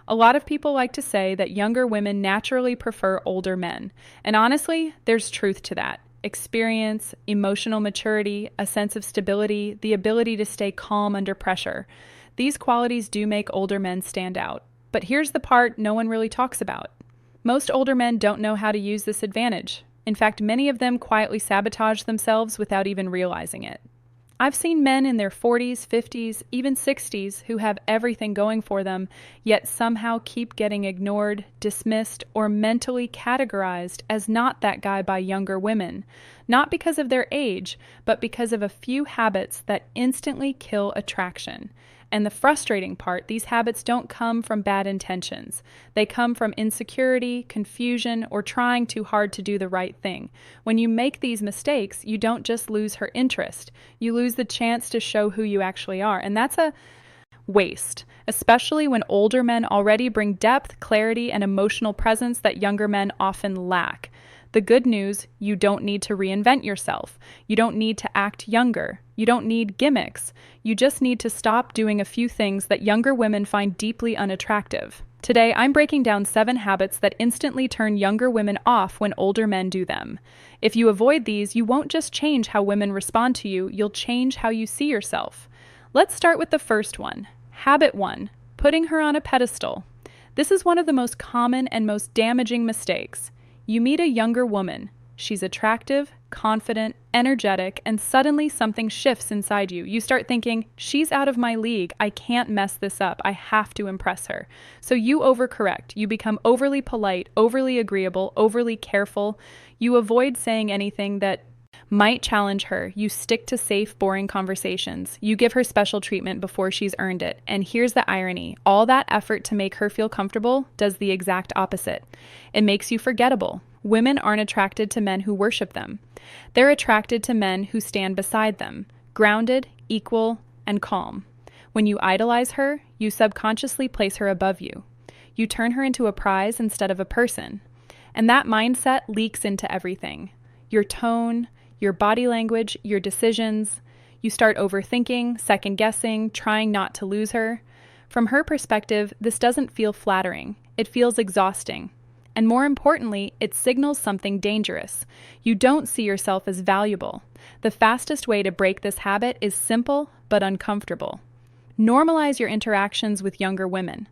A lot of people like to say that younger women naturally prefer older men. And honestly, there's truth to that. Experience, emotional maturity, a sense of stability, the ability to stay calm under pressure. These qualities do make older men stand out. But here's the part no one really talks about. Most older men don't know how to use this advantage. In fact, many of them quietly sabotage themselves without even realizing it. I've seen men in their 40s, 50s, even 60s who have everything going for them, yet somehow keep getting ignored, dismissed, or mentally categorized as not that guy by younger women. Not because of their age, but because of a few habits that instantly kill attraction. And the frustrating part, these habits don't come from bad intentions. They come from insecurity, confusion, or trying too hard to do the right thing. When you make these mistakes, you don't just lose her interest. You lose the chance to show who you actually are. And that's a waste, especially when older men already bring depth, clarity, and emotional presence that younger men often lack. The good news, you don't need to reinvent yourself. You don't need to act younger. You don't need gimmicks. You just need to stop doing a few things that younger women find deeply unattractive. Today, I'm breaking down 7 habits that instantly turn younger women off when older men do them. If you avoid these, you won't just change how women respond to you, you'll change how you see yourself. Let's start with the first one. Habit 1, putting her on a pedestal. This is one of the most common and most damaging mistakes. You meet a younger woman. She's attractive, confident, energetic, and suddenly something shifts inside you. You start thinking, she's out of my league. I can't mess this up. I have to impress her. So you overcorrect. You become overly polite, overly agreeable, overly careful. You avoid saying anything that might challenge her. You stick to safe, boring conversations. You give her special treatment before she's earned it. And here's the irony. All that effort to make her feel comfortable does the exact opposite. It makes you forgettable. Women aren't attracted to men who worship them. They're attracted to men who stand beside them, grounded, equal, and calm. When you idolize her, you subconsciously place her above you. You turn her into a prize instead of a person. And that mindset leaks into everything. Your tone, your body language, your decisions. You start overthinking, second-guessing, trying not to lose her. From her perspective, this doesn't feel flattering. It feels exhausting. And more importantly, it signals something dangerous. You don't see yourself as valuable. The fastest way to break this habit is simple but uncomfortable. Normalize your interactions with younger women.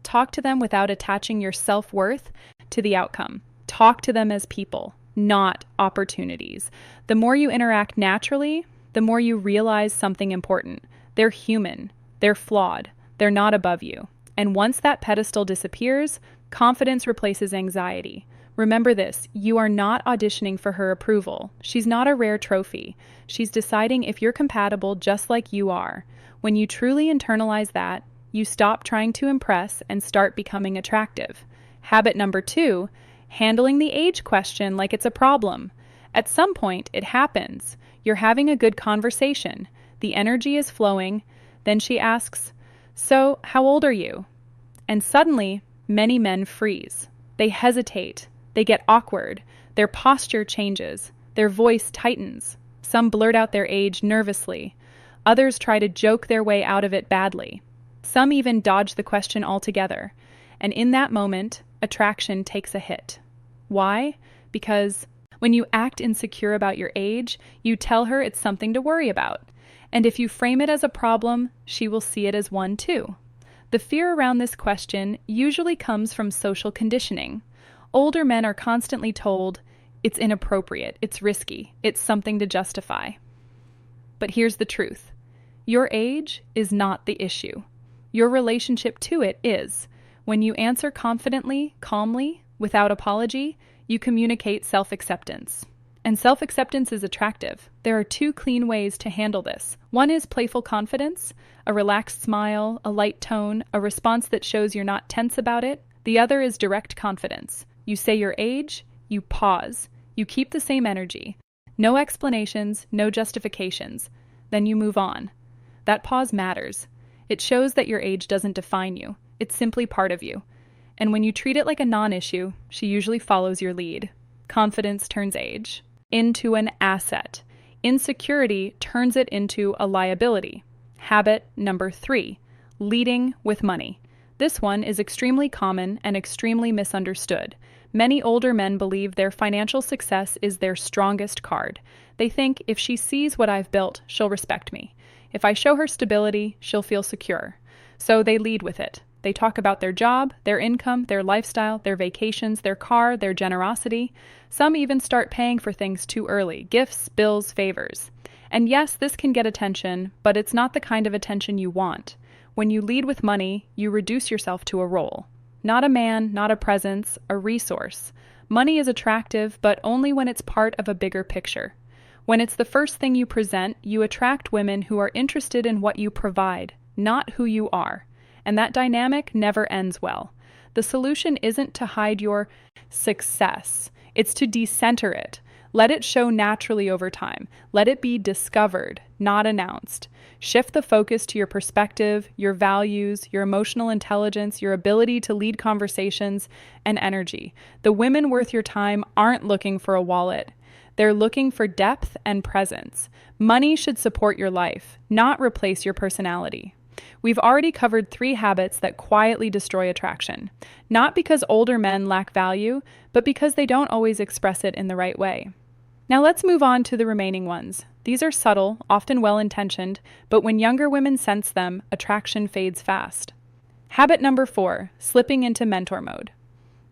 Talk to them without attaching your self-worth to the outcome. Talk to them as people, not opportunities. The more you interact naturally, the more you realize something important. They're human. They're flawed. They're not above you. And once that pedestal disappears, confidence replaces anxiety. Remember this, you are not auditioning for her approval. She's not a rare trophy. She's deciding if you're compatible just like you are. When you truly internalize that, you stop trying to impress and start becoming attractive. Habit number 2, handling the age question like it's a problem. At some point, it happens. You're having a good conversation. The energy is flowing. Then she asks, "So, how old are you?" And suddenly, many men freeze. They hesitate. They get awkward. Their posture changes. Their voice tightens. Some blurt out their age nervously. Others try to joke their way out of it badly. Some even dodge the question altogether. And in that moment, attraction takes a hit. Why? Because when you act insecure about your age, you tell her it's something to worry about. And if you frame it as a problem, she will see it as one too. The fear around this question usually comes from social conditioning. Older men are constantly told, it's inappropriate, it's risky, it's something to justify. But here's the truth. Your age is not the issue. Your relationship to it is. When you answer confidently, calmly, without apology, you communicate self-acceptance. And self-acceptance is attractive. There are 2 clean ways to handle this. One is playful confidence, a relaxed smile, a light tone, a response that shows you're not tense about it. The other is direct confidence. You say your age, you pause, you keep the same energy. No explanations, no justifications. Then you move on. That pause matters. It shows that your age doesn't define you. It's simply part of you. And when you treat it like a non-issue, she usually follows your lead. Confidence turns age into an asset. Insecurity turns it into a liability. Habit number 3, leading with money. This one is extremely common and extremely misunderstood. Many older men believe their financial success is their strongest card. They think if she sees what I've built, she'll respect me. If I show her stability, she'll feel secure. So they lead with it. They talk about their job, their income, their lifestyle, their vacations, their car, their generosity. Some even start paying for things too early: gifts, bills, favors. And yes, this can get attention, but it's not the kind of attention you want. When you lead with money, you reduce yourself to a role. Not a man, not a presence, a resource. Money is attractive, but only when it's part of a bigger picture. When it's the first thing you present, you attract women who are interested in what you provide, not who you are. And that dynamic never ends well. The solution isn't to hide your success. It's to decenter it. Let it show naturally over time. Let it be discovered, not announced. Shift the focus to your perspective, your values, your emotional intelligence, your ability to lead conversations, and energy. The women worth your time aren't looking for a wallet. They're looking for depth and presence. Money should support your life, not replace your personality. We've already covered 3 habits that quietly destroy attraction, not because older men lack value, but because they don't always express it in the right way. Now let's move on to the remaining ones. These are subtle, often well-intentioned, but when younger women sense them, attraction fades fast. Habit number 4, slipping into mentor mode.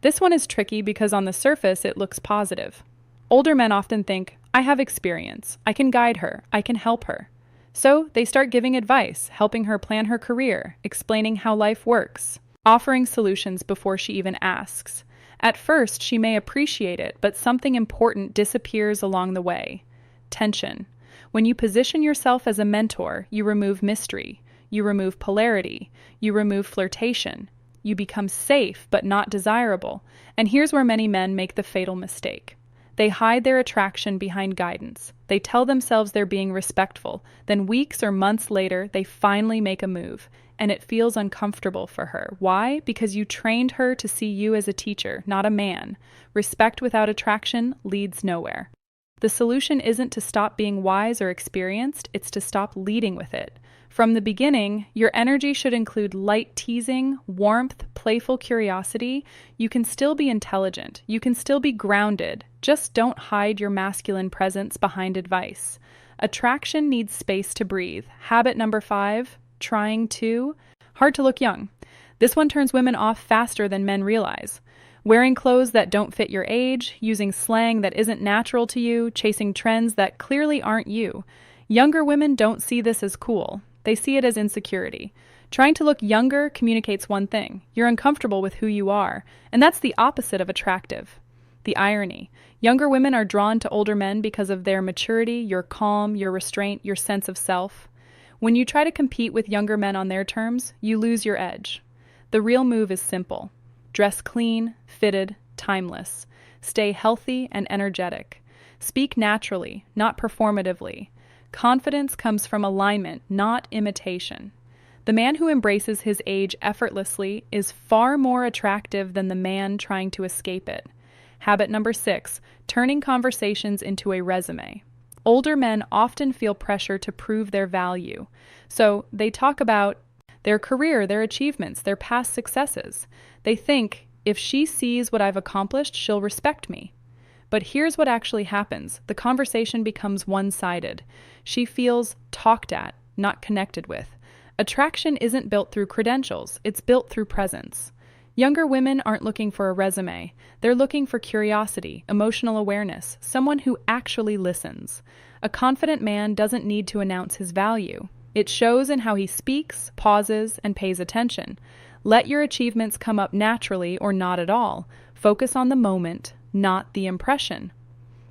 This one is tricky because on the surface it looks positive. Older men often think, I have experience, I can guide her, I can help her. So they start giving advice, helping her plan her career, explaining how life works, offering solutions before she even asks. At first, she may appreciate it, but something important disappears along the way. Tension. When you position yourself as a mentor, you remove mystery, you remove polarity, you remove flirtation. You become safe but not desirable. And here's where many men make the fatal mistake. They hide their attraction behind guidance. They tell themselves they're being respectful. Then weeks or months later, they finally make a move. And it feels uncomfortable for her. Why? Because you trained her to see you as a teacher, not a man. Respect without attraction leads nowhere. The solution isn't to stop being wise or experienced, it's to stop leading with it. From the beginning, your energy should include light teasing, warmth, playful curiosity. You can still be intelligent. You can still be grounded. Just don't hide your masculine presence behind advice. Attraction needs space to breathe. Habit number 5, trying too hard to look young. This one turns women off faster than men realize. Wearing clothes that don't fit your age, using slang that isn't natural to you, chasing trends that clearly aren't you. Younger women don't see this as cool. They see it as insecurity. Trying to look younger communicates one thing: you're uncomfortable with who you are, and that's the opposite of attractive. The irony: younger women are drawn to older men because of their maturity, your calm, your restraint, your sense of self. When you try to compete with younger men on their terms, you lose your edge. The real move is simple. Dress clean, fitted, timeless. Stay healthy and energetic. Speak naturally, not performatively. Confidence comes from alignment, not imitation. The man who embraces his age effortlessly is far more attractive than the man trying to escape it. Habit number 6, turning conversations into a resume. Older men often feel pressure to prove their value, so they talk about their career, their achievements, their past successes. They think, if she sees what I've accomplished, she'll respect me. But here's what actually happens. The conversation becomes one-sided. She feels talked at, not connected with. Attraction isn't built through credentials, it's built through presence. Younger women aren't looking for a resume. They're looking for curiosity, emotional awareness, someone who actually listens. A confident man doesn't need to announce his value. It shows in how he speaks, pauses, and pays attention. Let your achievements come up naturally or not at all. Focus on the moment, not the impression.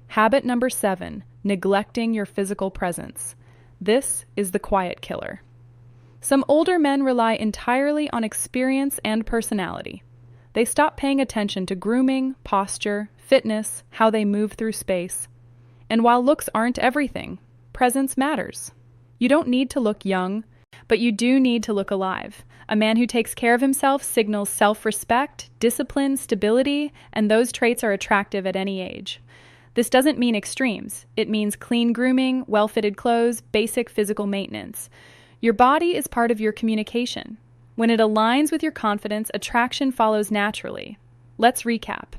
Habit number 7, neglecting your physical presence. This is the quiet killer. Some older men rely entirely on experience and personality. They stop paying attention to grooming, posture, fitness, how they move through space. And while looks aren't everything, presence matters. You don't need to look young, but you do need to look alive. A man who takes care of himself signals self-respect, discipline, stability, and those traits are attractive at any age. This doesn't mean extremes. It means clean grooming, well-fitted clothes, basic physical maintenance. Your body is part of your communication. When it aligns with your confidence, attraction follows naturally. Let's recap.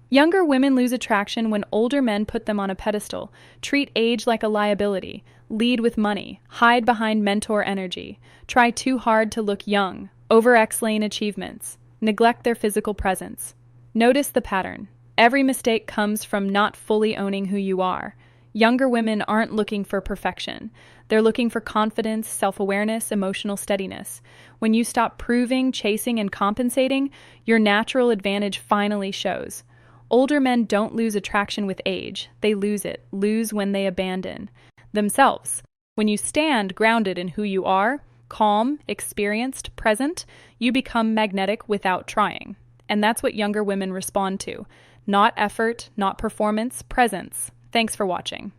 Younger women lose attraction when older men put them on a pedestal, treat age like a liability, lead with money, hide behind mentor energy, try too hard to look young, over-explain achievements, neglect their physical presence. Notice the pattern. Every mistake comes from not fully owning who you are. Younger women aren't looking for perfection. They're looking for confidence, self-awareness, emotional steadiness. When you stop proving, chasing, and compensating, your natural advantage finally shows. Older men don't lose attraction with age. They lose when they abandon themselves. When you stand grounded in who you are, calm, experienced, present, you become magnetic without trying. And that's what younger women respond to. Not effort, not performance, presence. Thanks for watching.